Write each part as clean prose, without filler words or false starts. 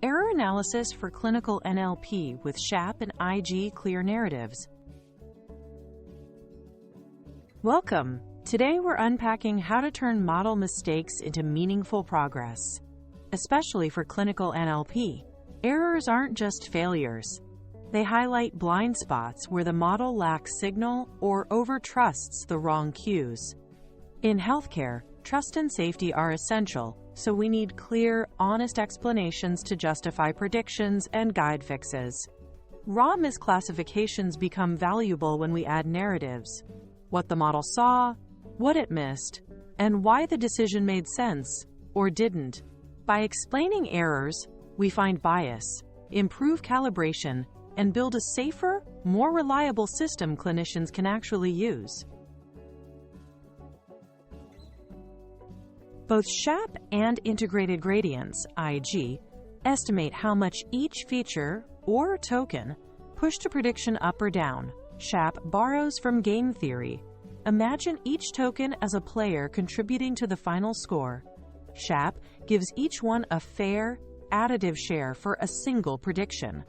Error analysis for clinical NLP with SHAP and IG clear narratives. Welcome. Today we're unpacking how to turn model mistakes into meaningful progress. Especially for clinical NLP, errors aren't just failures. They highlight blind spots where the model lacks signal or overtrusts the wrong cues. In healthcare, trust and safety are essential, so we need clear, honest explanations to justify predictions and guide fixes. Raw misclassifications become valuable when we add narratives: what the model saw, what it missed, and why the decision made sense or didn't. By explaining errors, we find bias, improve calibration, and build a safer, more reliable system clinicians can actually use. Both SHAP and Integrated Gradients, IG, estimate how much each feature or token pushed a prediction up or down. SHAP borrows from game theory. Imagine each token as a player contributing to the final score. SHAP gives each one a fair, additive share for a single prediction.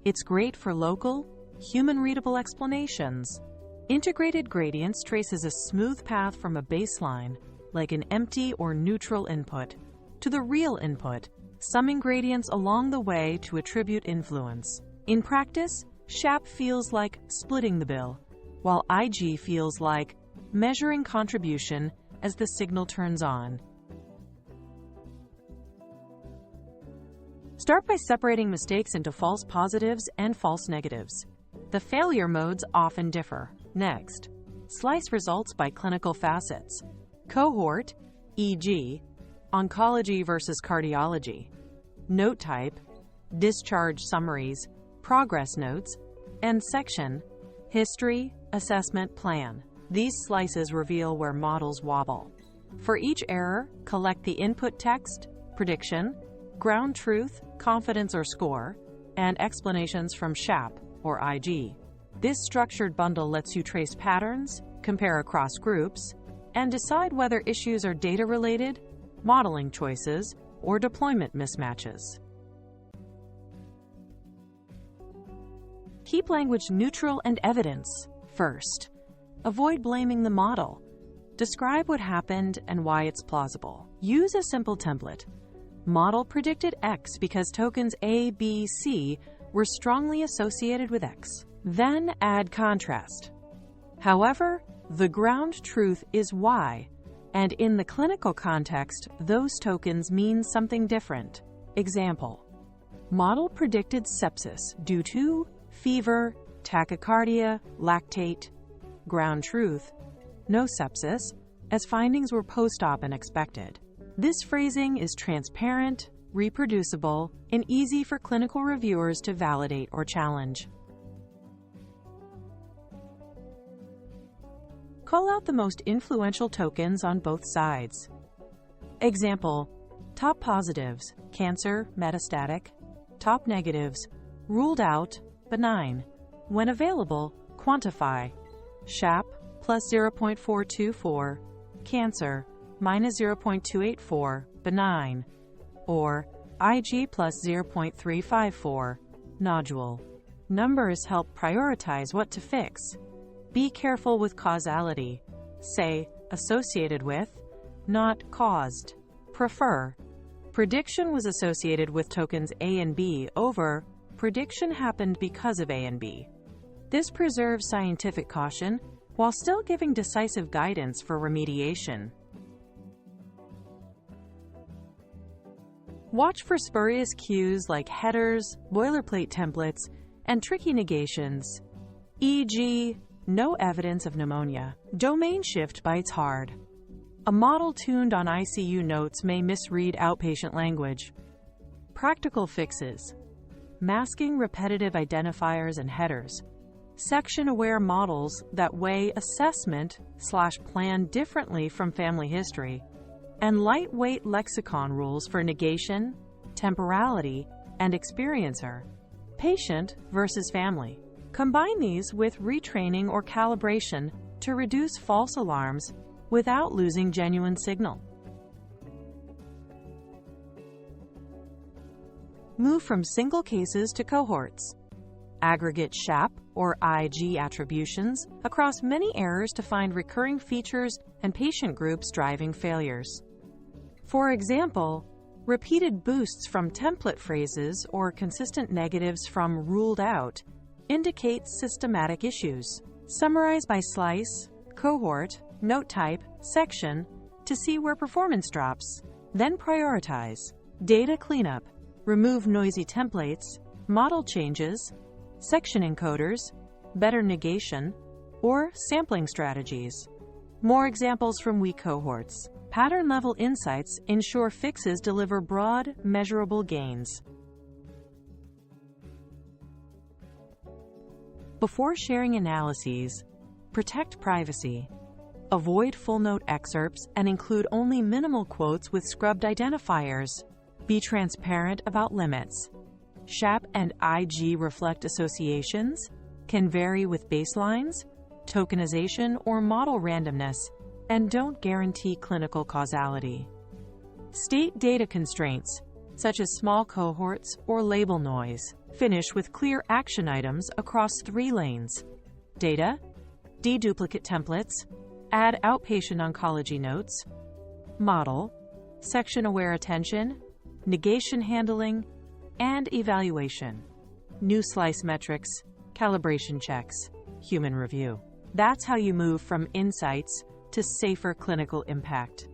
It's great for local, human-readable explanations. Integrated Gradients traces a smooth path from a baseline, like an empty or neutral input, to the real input, summing gradients along the way to attribute influence. In practice, SHAP feels like splitting the bill, while IG feels like measuring contribution as the signal turns on. Start by separating mistakes into false positives and false negatives. The failure modes often differ. Next, slice results by clinical facets. Cohort, e.g., oncology versus cardiology. Note type, discharge summaries, progress notes, and section, history, assessment, plan. These slices reveal where models wobble. For each error, collect the input text, prediction, ground truth, confidence or score, and explanations from SHAP or IG. This structured bundle lets you trace patterns, compare across groups, and decide whether issues are data-related, modeling choices, or deployment mismatches. Keep language neutral and evidence. First, avoid blaming the model. Describe what happened and why it's plausible. Use a simple template. Model predicted X because tokens A, B, C were strongly associated with X. Then add contrast. However, the ground truth is Y, and in the clinical context, those tokens mean something different. Example: model predicted sepsis due to fever, tachycardia, lactate. Ground truth: no sepsis, as findings were post-op and expected. This phrasing is transparent, reproducible, and easy for clinical reviewers to validate or challenge. Call out the most influential tokens on both sides. Example: top positives, cancer, metastatic. Top negatives, ruled out, benign. When available, quantify. SHAP plus 0.424, cancer minus 0.284, benign. Or IG plus 0.354, nodule. Numbers help prioritize what to fix. Be careful with causality. Say, associated with, not caused. Prefer. Prediction was associated with tokens A and B over, prediction happened because of A and B. This preserves scientific caution while still giving decisive guidance for remediation. Watch for spurious cues like headers, boilerplate templates, and tricky negations, e.g., no evidence of pneumonia. Domain shift bites hard. A model tuned on ICU notes may misread outpatient language. Practical fixes: masking repetitive identifiers and headers, section-aware models that weigh assessment/plan differently from family history, and lightweight lexicon rules for negation, temporality, and experiencer, patient versus family. Combine these with retraining or calibration to reduce false alarms without losing genuine signal. Move from single cases to cohorts. Aggregate SHAP or IG attributions across many errors to find recurring features and patient groups driving failures. For example, repeated boosts from template phrases or consistent negatives from ruled out indicate systematic issues. Summarize by slice, cohort, note type, section to see where performance drops. Then prioritize. Data cleanup. Remove noisy templates, model changes, section encoders, better negation, or sampling strategies. More examples from weak cohorts. Pattern-level insights ensure fixes deliver broad, measurable gains. Before sharing analyses, protect privacy. Avoid full note excerpts and include only minimal quotes with scrubbed identifiers. Be transparent about limits. SHAP and IG reflect associations, can vary with baselines, tokenization, or model randomness, and don't guarantee clinical causality. State data constraints, such as small cohorts or label noise. Finish with clear action items across 3 lanes. Data, deduplicate templates, add outpatient oncology notes, model, section-aware attention, negation handling, and evaluation. New slice metrics, calibration checks, human review. That's how you move from insights to safer clinical impact.